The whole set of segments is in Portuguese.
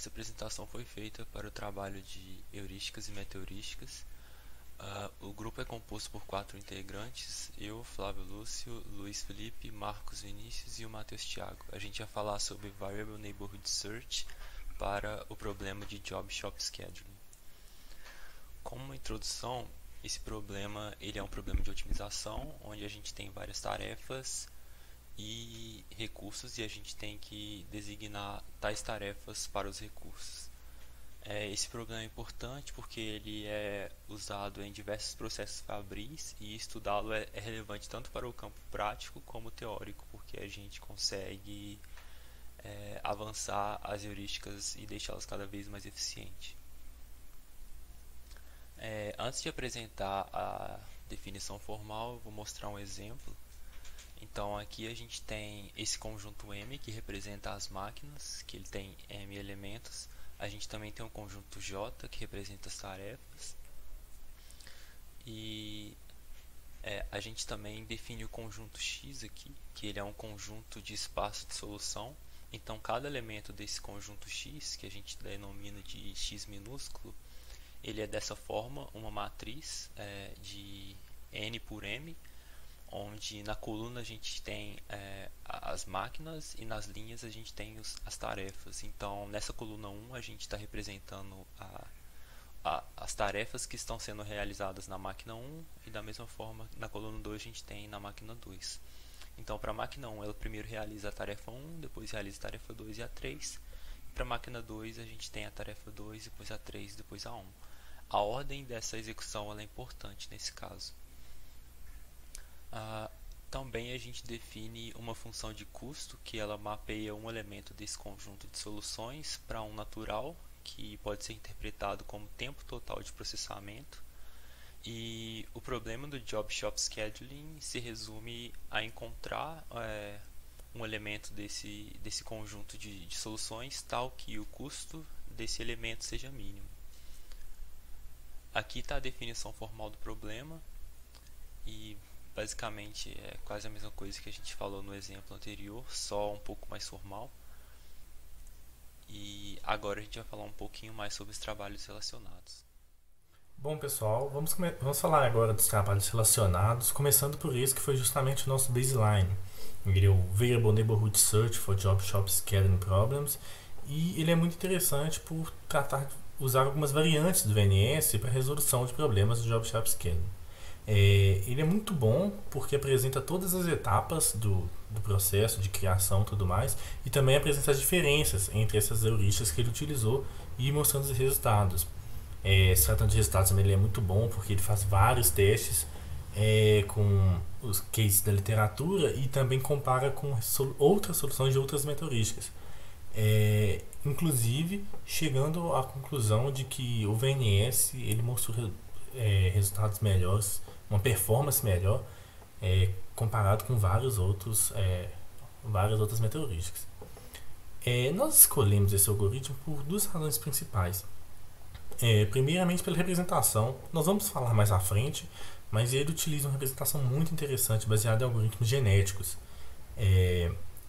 Essa apresentação foi feita para o trabalho de heurísticas e meta-heurísticas. O grupo é composto por 4 integrantes: eu, Flávio Lúcio, Luiz Felipe, Marcos Vinícius e o Matheus Thiago. A gente vai falar sobre Variable Neighborhood Search para o problema de Job Shop Scheduling. Como uma introdução, esse problema ele é um problema de otimização, onde a gente tem várias tarefas e recursos e a gente tem que designar tais tarefas para os recursos. Esse problema é importante porque ele é usado em diversos processos fabris e estudá-lo é relevante tanto para o campo prático como teórico, porque a gente consegue avançar as heurísticas e deixá-las cada vez mais eficientes. Antes de apresentar a definição formal, eu vou mostrar um exemplo. Então aqui a gente tem esse conjunto M que representa as máquinas, que ele tem M elementos. A gente também tem um conjunto J que representa as tarefas. E a gente também define o conjunto X aqui, que ele é um conjunto de espaço de solução. Então cada elemento desse conjunto X, que a gente denomina de X minúsculo, ele é dessa forma, uma matriz de N por M, onde na coluna a gente tem as máquinas e nas linhas a gente tem as tarefas. Então nessa coluna 1 a gente está representando as tarefas que estão sendo realizadas na máquina 1 e da mesma forma na coluna 2 a gente tem na máquina 2. Então para a máquina 1 ela primeiro realiza a tarefa 1, depois realiza a tarefa 2 e a 3. Para a máquina 2 a gente tem a tarefa 2, depois a 3, depois a 1. A ordem dessa execução ela é importante nesse caso. Também a gente define uma função de custo que ela mapeia um elemento desse conjunto de soluções para um natural, que pode ser interpretado como tempo total de processamento. E o problema do Job Shop Scheduling se resume a encontrar um elemento desse conjunto de soluções tal que o custo desse elemento seja mínimo. Aqui está a definição formal do problema e basicamente é quase a mesma coisa que a gente falou no exemplo anterior, só um pouco mais formal. E agora a gente vai falar um pouquinho mais sobre os trabalhos relacionados. Bom, pessoal, vamos falar agora dos trabalhos relacionados, começando por esse que foi justamente o nosso baseline. Ele é o Variable Neighborhood Search for Job Shop Scheduling Problems, e ele é muito interessante por tratar de usar algumas variantes do VNS para a resolução de problemas de Job Shop Scheduling. Ele é muito bom porque apresenta todas as etapas do processo de criação e tudo mais, e também apresenta as diferenças entre essas heurísticas que ele utilizou e mostrando os resultados. Se tratando de resultados, ele é muito bom porque ele faz vários testes com os cases da literatura e também compara com outras soluções de outras meta-heurísticas. Inclusive chegando à conclusão de que o VNS ele mostrou resultados melhores, uma performance melhor comparado com várias outras meta-heurísticas. Nós escolhemos esse algoritmo por duas razões principais. Primeiramente pela representação, nós vamos falar mais à frente, mas ele utiliza uma representação muito interessante baseada em algoritmos genéticos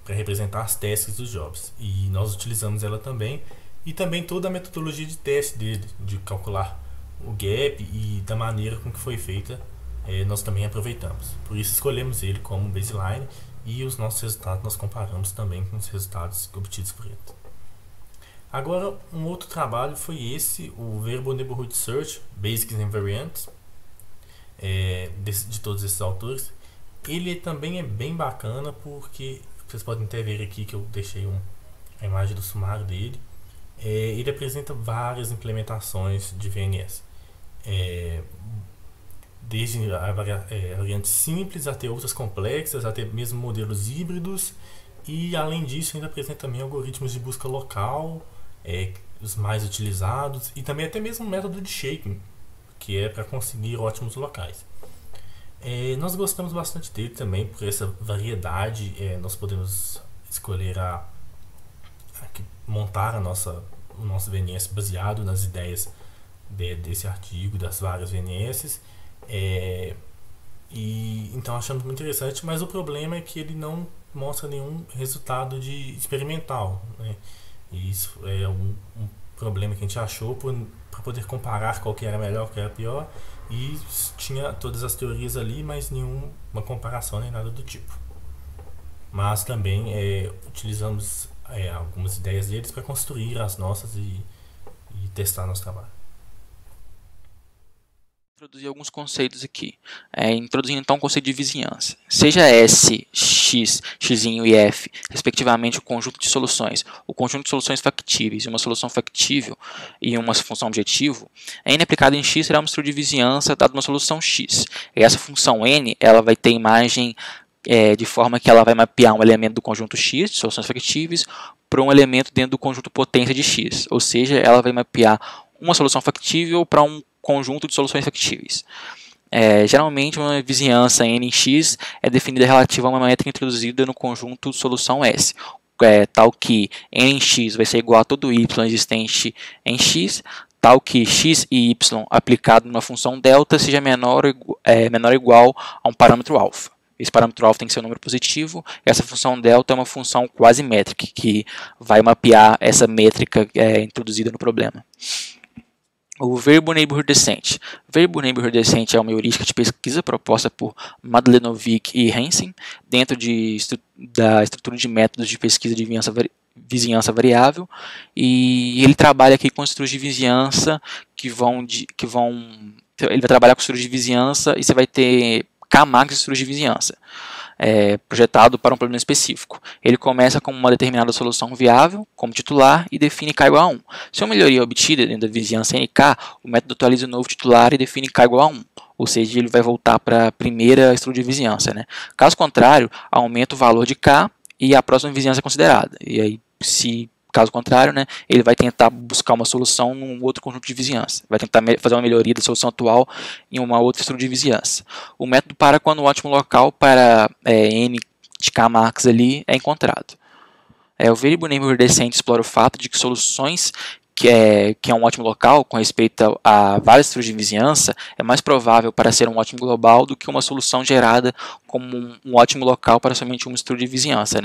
para representar as tasks dos jobs, e nós utilizamos ela também, e também toda a metodologia de teste dele, de calcular o gap e da maneira com que foi feita, nós também aproveitamos. Por isso escolhemos ele como baseline, e os nossos resultados nós comparamos também com os resultados obtidos por ele. Agora, um outro trabalho foi esse, o Variable Neighborhood Search, Basics and Variants, de todos esses autores. Ele também é bem bacana porque, vocês podem até ver aqui que eu deixei a imagem do sumário dele. Ele apresenta várias implementações de VNS, desde variantes simples até outras complexas, até mesmo modelos híbridos, e além disso ainda apresenta também algoritmos de busca local, os mais utilizados, e também até mesmo um método de shaping, que é para conseguir ótimos locais. Nós gostamos bastante dele também por essa variedade. Nós podemos escolher montar o nosso VNS baseado nas ideias desse artigo, das várias VNS, e então achamos muito interessante, mas o problema é que ele não mostra nenhum resultado experimental, né? E isso é um problema que a gente achou para poder comparar qual que era melhor, qual que era pior. E tinha todas as teorias ali, mas nenhuma comparação nem nada do tipo. Mas também utilizamos algumas ideias deles para construir as nossas e testar nosso trabalho. Introduzir alguns conceitos aqui. Introduzindo então o conceito de vizinhança. Seja S, X, X' e F, respectivamente, o conjunto de soluções, o conjunto de soluções factíveis e uma solução factível e uma função objetivo, N aplicada em X será uma estrutura de vizinhança dada uma solução X. E essa função N ela vai ter imagem de forma que ela vai mapear um elemento do conjunto X, de soluções factíveis, para um elemento dentro do conjunto potência de X. Ou seja, ela vai mapear uma solução factível para um conjunto de soluções factíveis. Geralmente, uma vizinhança n em x é definida relativa a uma métrica introduzida no conjunto solução S, tal que n em x vai ser igual a todo y existente em x, tal que x e y aplicado numa função delta seja menor ou igual a um parâmetro alfa. Esse parâmetro alfa tem que ser um número positivo. Essa função delta é uma função quase métrica, que vai mapear essa métrica introduzida no problema. O Variable Neighborhood Descent. Variable Neighborhood Descent é uma heurística de pesquisa proposta por Madlenovic e Hansen dentro da estrutura de métodos de pesquisa de vizinhança variável, e ele trabalha aqui com estruturas de vizinhança ele vai trabalhar com estruturas de vizinhança e você vai ter Kmax estruturas de vizinhança. Projetado para um problema específico. Ele começa com uma determinada solução viável, como titular, e define K igual a 1. Se uma melhoria é obtida dentro da vizinhança NK, o método atualiza o novo titular e define K igual a 1. Ou seja, ele vai voltar para a primeira estrutura de vizinhança. Caso contrário, aumenta o valor de K e a próxima vizinhança é considerada. E aí, caso contrário, ele vai tentar buscar uma solução num outro conjunto de vizinhança. Vai tentar fazer uma melhoria da solução atual em uma outra estrutura de vizinhança. O método para quando o ótimo local para n de Kmax ali é encontrado. O Variable Neighborhood Descent explora o fato de que soluções que é um ótimo local com respeito a várias estruturas de vizinhança é mais provável para ser um ótimo global do que uma solução gerada como um ótimo local para somente uma estrutura de vizinhança.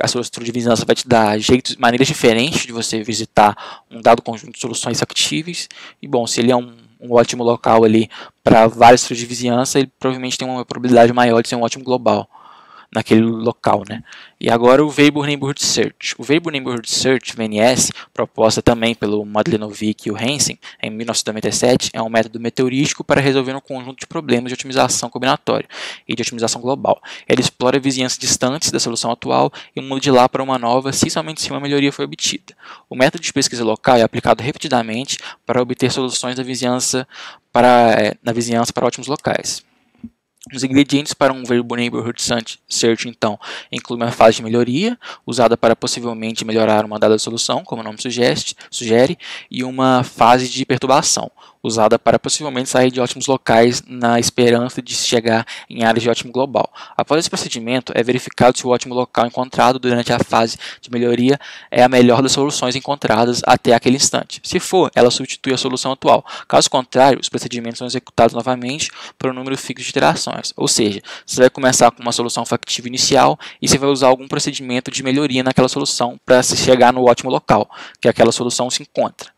A sua estrutura de vizinhança vai te dar maneiras diferentes de você visitar um dado conjunto de soluções factíveis. E bom, se ele é um ótimo local ali para várias estruturas de vizinhança, ele provavelmente tem uma probabilidade maior de ser um ótimo global naquele local. E agora o Variable Neighborhood Search. O Variable Neighborhood Search, VNS, proposta também pelo Madlenovic e o Hansen em 1997, é um método meteorístico para resolver um conjunto de problemas de otimização combinatória e de otimização global. Ele explora vizinhanças distantes da solução atual e muda de lá para uma nova somente se uma melhoria foi obtida. O método de pesquisa local é aplicado repetidamente para obter soluções na vizinhança para ótimos locais. Os ingredientes para um Variable Neighborhood Search, então, incluem uma fase de melhoria, usada para possivelmente melhorar uma dada solução, como o nome sugere, e uma fase de perturbação, usada para possivelmente sair de ótimos locais na esperança de chegar em áreas de ótimo global. Após esse procedimento, é verificado se o ótimo local encontrado durante a fase de melhoria é a melhor das soluções encontradas até aquele instante. Se for, ela substitui a solução atual. Caso contrário, os procedimentos são executados novamente por um número fixo de iterações. Ou seja, você vai começar com uma solução factível inicial e você vai usar algum procedimento de melhoria naquela solução para se chegar no ótimo local que aquela solução se encontra.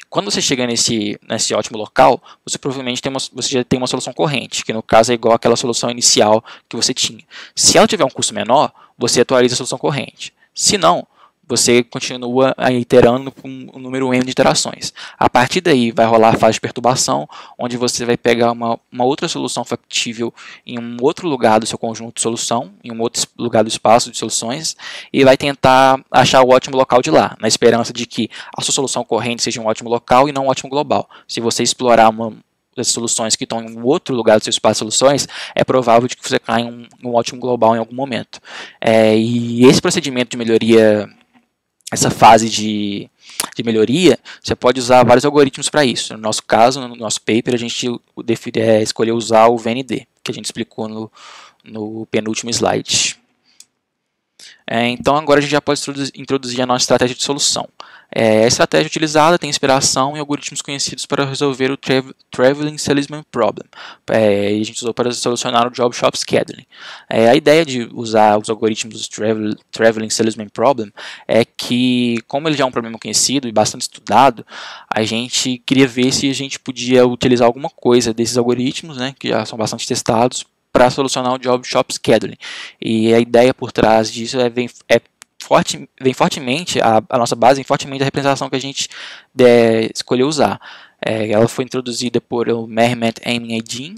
Quando você chega nesse ótimo local, você provavelmente você já tem uma solução corrente, que no caso é igual àquela solução inicial que você tinha. Se ela tiver um custo menor, você atualiza a solução corrente. Se não, você continua iterando com um número n de iterações. A partir daí vai rolar a fase de perturbação, onde você vai pegar uma outra solução factível em um outro lugar do seu conjunto de solução, em um outro lugar do espaço de soluções, e vai tentar achar o ótimo local de lá, na esperança de que a sua solução corrente seja um ótimo local e não um ótimo global. Se você explorar uma das soluções que estão em um outro lugar do seu espaço de soluções, é provável de que você caia em um ótimo global em algum momento. E esse procedimento de melhoria, essa fase de melhoria, você pode usar vários algoritmos para isso. No nosso caso, no nosso paper, a gente escolheu usar o VND, que a gente explicou no penúltimo slide. Então agora a gente já pode introduzir a nossa estratégia de solução. A estratégia utilizada tem inspiração em algoritmos conhecidos para resolver o Traveling Salesman Problem. E a gente usou para solucionar o Job Shop Scheduling. A ideia de usar os algoritmos do Traveling Salesman Problem é que, como ele já é um problema conhecido e bastante estudado, a gente queria ver se a gente podia utilizar alguma coisa desses algoritmos, né, que já são bastante testados, para solucionar o Job Shop Scheduling. E a ideia por trás disso vem fortemente, a nossa base vem fortemente da representação que a gente escolheu usar. Ela foi introduzida por o Mehmet Emin Eydin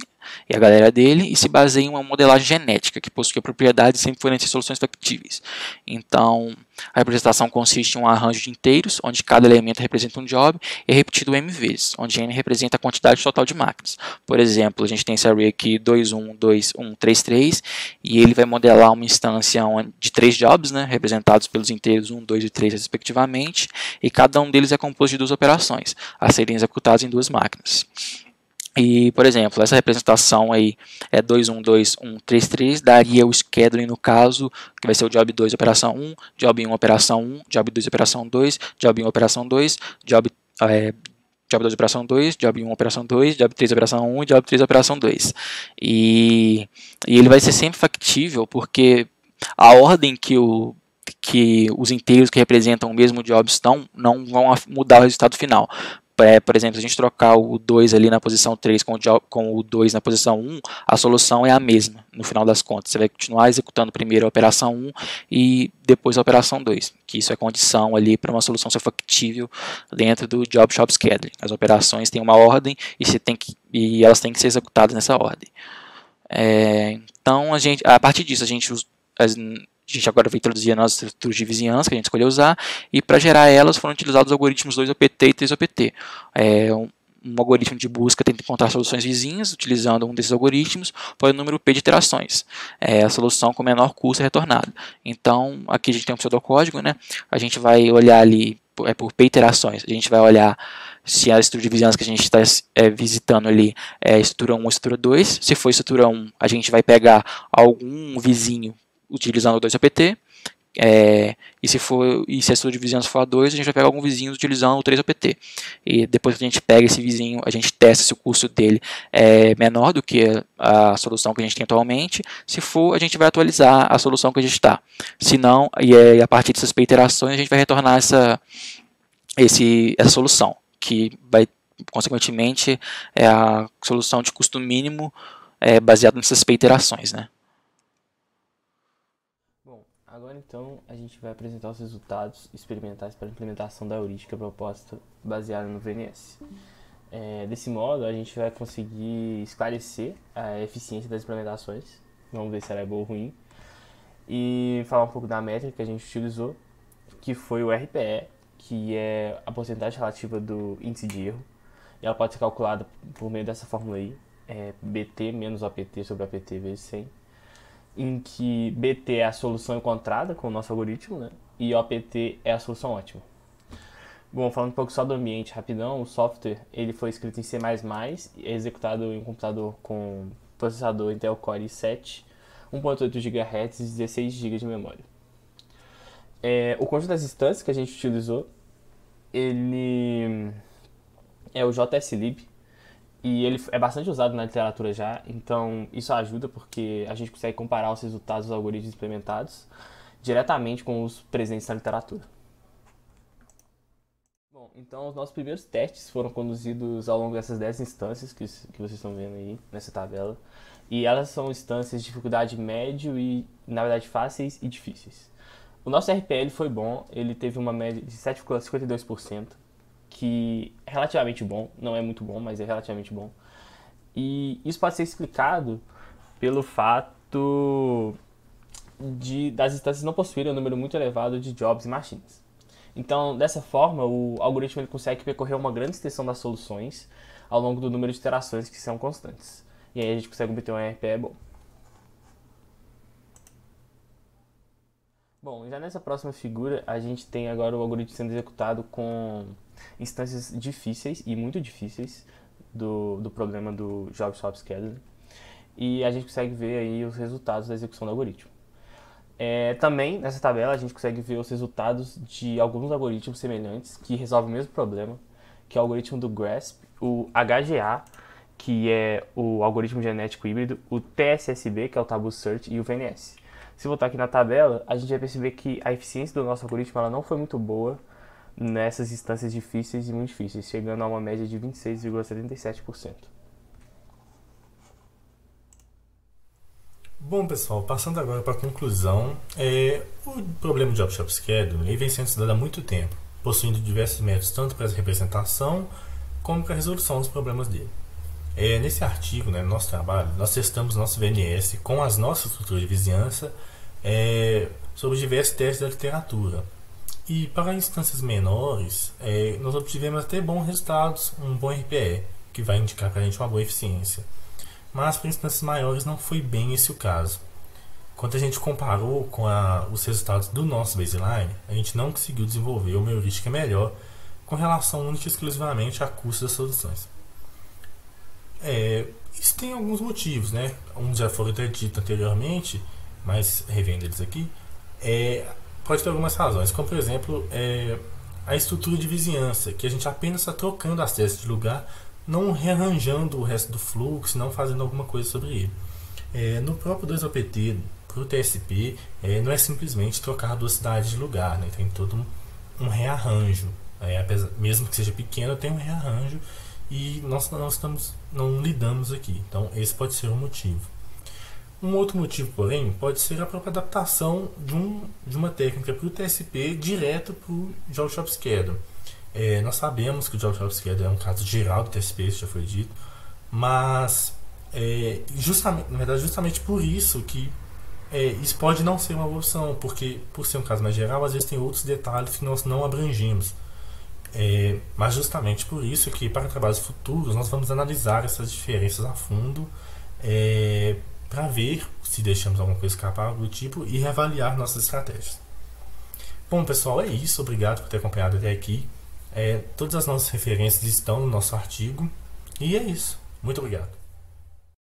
e a galera dele, e se baseia em uma modelagem genética que possui a propriedade de sempre fornecer soluções factíveis. Então, a representação consiste em um arranjo de inteiros, onde cada elemento representa um job, e é repetido m vezes, onde n representa a quantidade total de máquinas. Por exemplo, a gente tem esse array aqui 2, 1, 2, 1, 3, 3, e ele vai modelar uma instância de 3 jobs, né, representados pelos inteiros 1, 2 e 3 respectivamente, e cada um deles é composto de 2 operações, a serem executadas em 2 máquinas. E, por exemplo, essa representação aí é 2, 1, 2, 1, 3, 3, daria o scheduling no caso, que vai ser o job 2, operação 1, job 1, operação 1, job 2, operação 2, job 1, operação 2, job 2, operação 2, job 1, operação 2, job 3, operação 1 e job 3, operação 2. E ele vai ser sempre factível porque a ordem que os inteiros que representam o mesmo job estão não vão mudar o resultado final. Por exemplo, se a gente trocar o 2 ali na posição 3 com o 2 na posição 1, a solução é a mesma, no final das contas. Você vai continuar executando primeiro a operação 1 e depois a operação 2, que isso é condição ali para uma solução ser factível dentro do Job Shop Scheduling. As operações têm uma ordem e elas têm que ser executadas nessa ordem. Então, a partir disso, a gente agora vai introduzir as nossas estruturas de vizinhança que a gente escolheu usar, e para gerar elas foram utilizados os algoritmos 2OPT e 3OPT. Um algoritmo de busca tenta encontrar soluções vizinhas, utilizando um desses algoritmos, para o número P de iterações. A solução com menor custo é retornada. Então, aqui a gente tem um pseudocódigo, né? A gente vai olhar ali, por P iterações, a gente vai olhar se a estrutura de vizinhança que a gente está visitando ali é estrutura 1 ou estrutura 2. Se for estrutura 1, a gente vai pegar algum vizinho utilizando o 2OPT, e se a estrutura de vizinhança for a 2, a gente vai pegar algum vizinho utilizando o 3OPT. E depois que a gente pega esse vizinho, a gente testa se o custo dele é menor do que a solução que a gente tem atualmente. Se for, a gente vai atualizar a solução que a gente está. Se não, a partir dessas iterações, a gente vai retornar essa solução, que vai, consequentemente, é a solução de custo mínimo baseada nessas iterações, né? Agora então a gente vai apresentar os resultados experimentais para a implementação da heurística proposta baseada no VNS. Desse modo a gente vai conseguir esclarecer a eficiência das implementações, vamos ver se ela é boa ou ruim, e falar um pouco da métrica que a gente utilizou, que foi o RPE, que é a porcentagem relativa do índice de erro, e ela pode ser calculada por meio dessa fórmula aí, BT menos APT sobre APT vezes 100, em que BT é a solução encontrada com o nosso algoritmo, né? E OPT é a solução ótima. Bom, falando um pouco só do ambiente rapidão, o software ele foi escrito em C++, e é executado em um computador com processador Intel Core i7, 1.8 GHz e 16 GB de memória. O conjunto das instâncias que a gente utilizou, ele é o JSLib, e ele é bastante usado na literatura já, então isso ajuda porque a gente consegue comparar os resultados dos algoritmos implementados diretamente com os presentes na literatura. Bom, então os nossos primeiros testes foram conduzidos ao longo dessas 10 instâncias que vocês estão vendo aí nessa tabela, e elas são instâncias de dificuldade médio e, na verdade, fáceis e difíceis. O nosso RPL foi bom, ele teve uma média de 7,52%, que é relativamente bom, não é muito bom, mas é relativamente bom. E isso pode ser explicado pelo fato das instâncias não possuírem um número muito elevado de jobs e machines. Então, dessa forma, o algoritmo ele consegue percorrer uma grande extensão das soluções ao longo do número de iterações que são constantes. E aí a gente consegue obter um RPE bom. Bom, já nessa próxima figura, a gente tem agora o algoritmo sendo executado com instâncias difíceis e muito difíceis do problema do Job Shop Scheduling, e a gente consegue ver aí os resultados da execução do algoritmo. Também, nessa tabela, a gente consegue ver os resultados de alguns algoritmos semelhantes que resolvem o mesmo problema, que é o algoritmo do GRASP, o HGA, que é o algoritmo genético híbrido, o TSSB, que é o Tabu Search, e o VNS. Se voltar aqui na tabela, a gente vai perceber que a eficiência do nosso algoritmo ela não foi muito boa nessas instâncias difíceis e muito difíceis, chegando a uma média de 26,77%. Bom, pessoal, passando agora para a conclusão, o problema de Job Shop Scheduling vem sendo estudado há muito tempo, possuindo diversos métodos tanto para a representação como para a resolução dos problemas dele. Nesse artigo, no nosso trabalho, nós testamos nosso VNS com as nossas estruturas de vizinhança sobre diversos testes da literatura. E para instâncias menores, nós obtivemos até bons resultados, um bom RPE, que vai indicar para a gente uma boa eficiência. Mas para instâncias maiores não foi bem esse o caso. Quando a gente comparou com os resultados do nosso baseline, a gente não conseguiu desenvolver uma heurística melhor com relação única e exclusivamente a custo das soluções. Isso tem alguns motivos, uns já foram até ditos anteriormente, mas revendo eles aqui. Pode ter algumas razões, como por exemplo a estrutura de vizinhança, que a gente apenas está trocando as testes de lugar, não rearranjando o resto do fluxo, não fazendo alguma coisa sobre ele. No próprio 2OPT, para o TSP, não é simplesmente trocar duas cidades de lugar, tem todo um rearranjo. Mesmo que seja pequeno, tem um rearranjo e nós não lidamos aqui. Então, esse pode ser um motivo. Um outro motivo, porém, pode ser a própria adaptação de uma técnica para o TSP direto para o Job Shop Schedule. Nós sabemos que o Job Shop Schedule é um caso geral do TSP, isso já foi dito, mas justamente por isso que isso pode não ser uma boa opção, porque por ser um caso mais geral, às vezes tem outros detalhes que nós não abrangemos. Mas justamente por isso que para trabalhos futuros nós vamos analisar essas diferenças a fundo para ver se deixamos alguma coisa escapar, algo do tipo, e reavaliar nossas estratégias. Bom, pessoal, é isso. Obrigado por ter acompanhado até aqui. Todas as nossas referências estão no nosso artigo. E é isso. Muito obrigado.